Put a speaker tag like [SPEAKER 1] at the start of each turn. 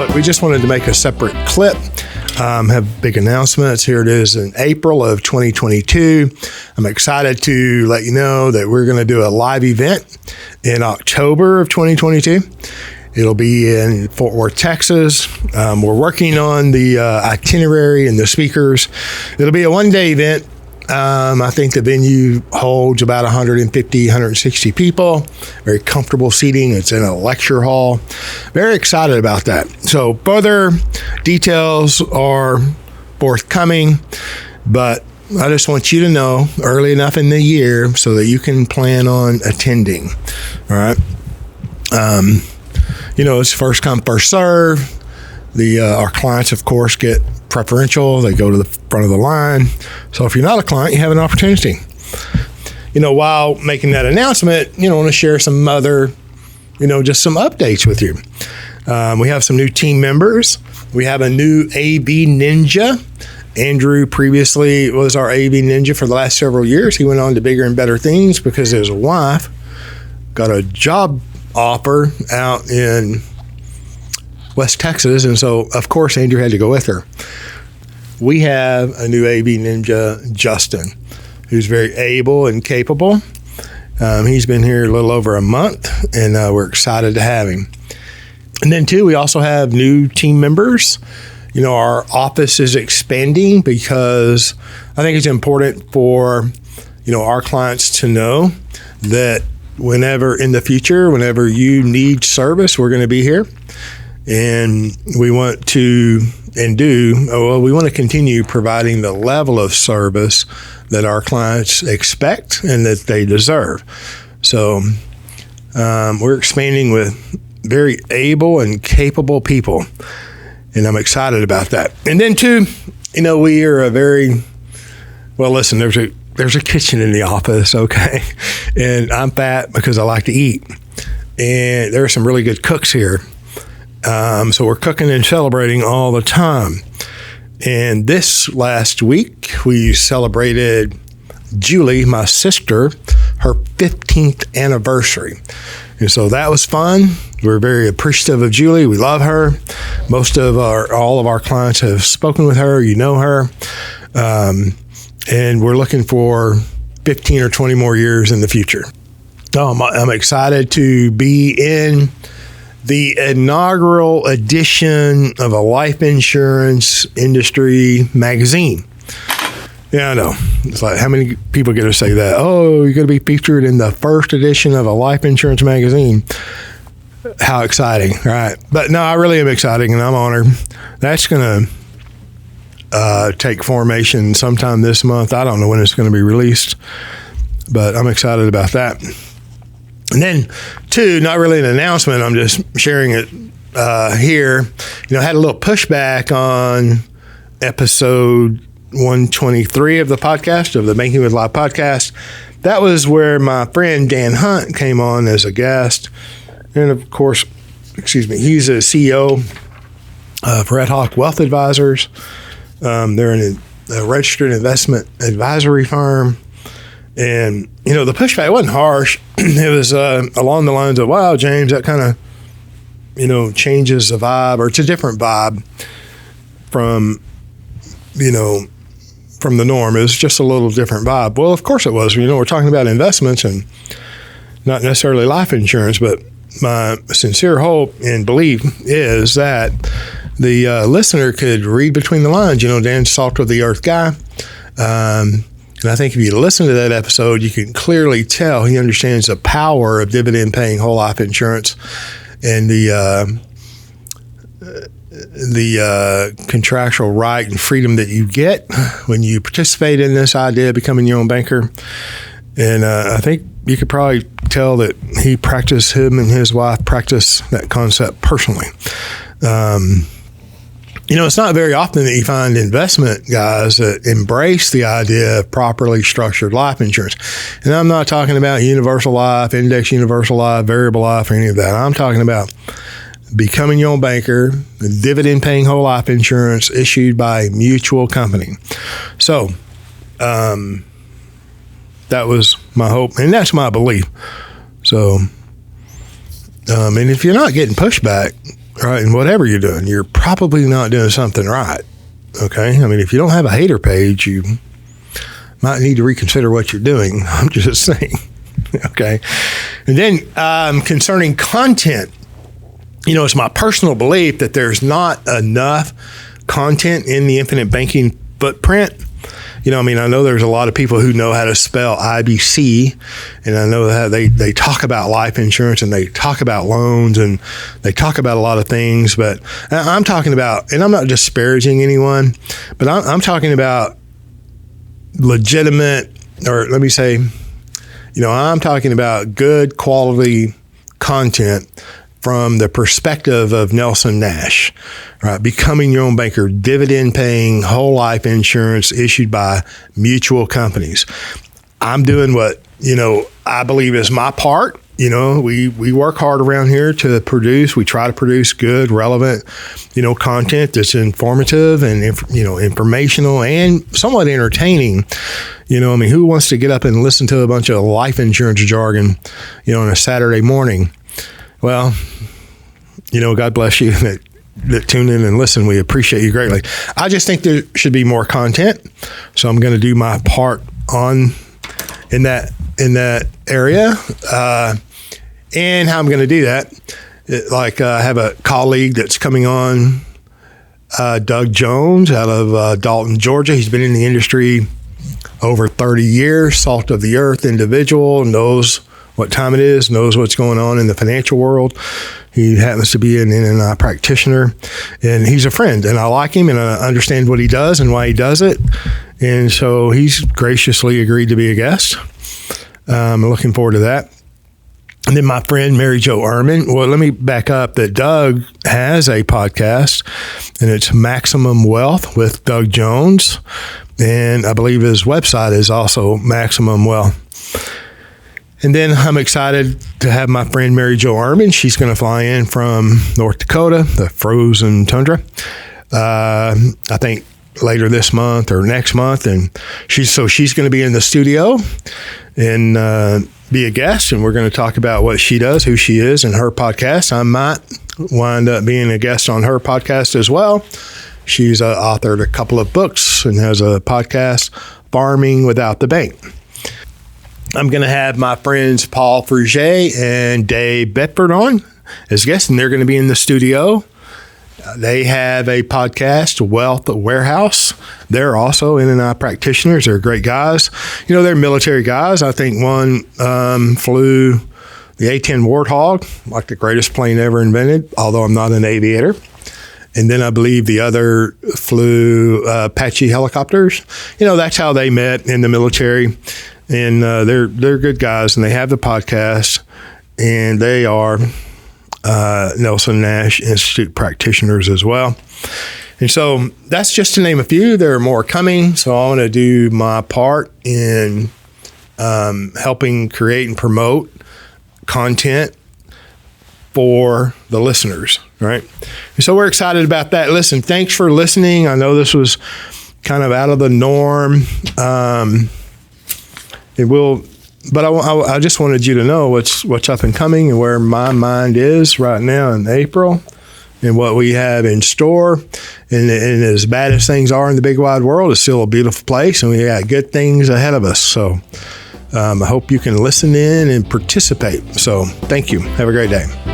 [SPEAKER 1] But we just wanted to make a separate clip, have big announcements. Here it is in April of 2022. I'm excited to let you know that we're going to do a live event in October of 2022. It'll be in Fort Worth, Texas. We're working on the itinerary and the speakers. It'll be a one-day event. I think the venue holds about 150, 160 people. Very comfortable seating. It's in a lecture hall. Very excited about that. So further details are forthcoming, but I just want you to know early enough in the year so that you can plan on attending. All right. It's first come, first serve. Our clients, of course, get preferential. They go to the front of the line. So if you're not a client, you have an opportunity. While making that announcement, I want to share some other, just some updates with you. We have some new team members. We have a new AV Ninja. Andrew previously was our AV Ninja for the last several years. He went on to bigger and better things because his wife got a job offer out in West Texas, and so of course Andrew had to go with her. We have a new AV Ninja, Justin, who's very able and capable. He's been here a little over a month, and we're excited to have him. And then too, we also have new team members. Our office is expanding because I think it's important for our clients to know that whenever in the future, whenever you need service, we're going to be here. And we want to we want to continue providing the level of service that our clients expect and that they deserve. So we're expanding with very able and capable people, and I'm excited about that. And then too, we are listen, there's a kitchen in the office, okay? And I'm fat because I like to eat. And there are some really good cooks here. So we're cooking and celebrating all the time. And this last week, we celebrated Julie, my sister, her 15th anniversary. And so that was fun. We're very appreciative of Julie. We love her. All of our clients have spoken with her. You know her. And we're looking for 15 or 20 more years in the future. I'm excited to be in the inaugural edition of a life insurance industry magazine. Yeah, I know. It's like, how many people get to say that? Oh, you're going to be featured in the first edition of a life insurance magazine. How exciting, right? But no, I really am excited, and I'm honored. That's going to take formation sometime this month. I don't know when it's going to be released, but I'm excited about that. And then, two, not really an announcement, I'm just sharing it here. I had a little pushback on episode 123 of the podcast, of the Banking with Live podcast. That was where my friend Dan Hunt came on as a guest. And of course, he's a CEO of Red Hawk Wealth Advisors. They're a registered investment advisory firm. And, the pushback wasn't harsh. It was along the lines of, wow, James, that kind of, changes the vibe, or it's a different vibe from the norm. It was just a little different vibe. Well, of course it was. We're talking about investments and not necessarily life insurance, but my sincere hope and belief is that the listener could read between the lines. Dan's salt of the earth guy. And I think if you listen to that episode, you can clearly tell he understands the power of dividend-paying whole life insurance and the contractual right and freedom that you get when you participate in this idea of becoming your own banker. And I think you could probably tell that him and his wife practice that concept personally. It's not very often that you find investment guys that embrace the idea of properly structured life insurance. And I'm not talking about universal life, index universal life, variable life, or any of that. I'm talking about becoming your own banker, dividend-paying whole life insurance issued by a mutual company. So that was my hope, and that's my belief. So, and if you're not getting pushback, right? And whatever you're doing, you're probably not doing something right. Okay. I mean, if you don't have a hater page, you might need to reconsider what you're doing. I'm just saying. Okay. And then concerning content, it's my personal belief that there's not enough content in the infinite banking footprint. I know there's a lot of people who know how to spell IBC, and I know how they talk about life insurance and they talk about loans and they talk about a lot of things, but I'm talking about, and I'm not disparaging anyone, but I'm talking about legitimate, or let me say, I'm talking about good quality content from the perspective of Nelson Nash, right? Becoming your own banker, dividend paying, whole life insurance issued by mutual companies. I'm doing what, I believe is my part. We work hard around here to produce. We try to produce good, relevant, content that's informative and, informational and somewhat entertaining. Who wants to get up and listen to a bunch of life insurance jargon, on a Saturday morning? Well, God bless you that tune in and listen. We appreciate you greatly. I just think there should be more content. So I'm going to do my part in that area. And how I'm going to do that, I have a colleague that's coming on, Doug Jones out of Dalton, Georgia. He's been in the industry over 30 years, salt of the earth individual, knows what time it is, knows what's going on in the financial world. He happens to be an NNI practitioner, and he's a friend, and I like him, and I understand what he does and why he does it. And so he's graciously agreed to be a guest. I'm looking forward to that. And then my friend, Mary Jo Ehrman. Well, let me back up that Doug has a podcast, and it's Maximum Wealth with Doug Jones. And I believe his website is also Maximum Wealth. And then I'm excited to have my friend Mary Jo Ehrman. She's going to fly in from North Dakota, the frozen tundra, I think later this month or next month. And she's going to be in the studio and be a guest. And we're going to talk about what she does, who she is, and her podcast. I might wind up being a guest on her podcast as well. She's authored a couple of books and has a podcast, Farming Without the Bank. I'm going to have my friends Paul Fruget and Dave Bedford on as guests, and they're going to be in the studio. They have a podcast, Wealth Warehouse. They're also NNI practitioners. They're great guys. They're military guys. I think one flew the A-10 Warthog, like the greatest plane ever invented, although I'm not an aviator. And then I believe the other flew Apache helicopters. That's how they met in the military. And they're good guys, and they have the podcast, and they are Nelson Nash Institute practitioners as well. And so that's just to name a few. There are more coming. So I want to do my part in helping create and promote content for the listeners, right? And so we're excited about that. Listen, thanks for listening. I know this was kind of out of the norm. But I just wanted you to know what's up and coming and where my mind is right now in April and what we have in store. And as bad as things are in the big wide world, it's still a beautiful place, and we got good things ahead of us. So I hope you can listen in and participate. So thank you. Have a great day.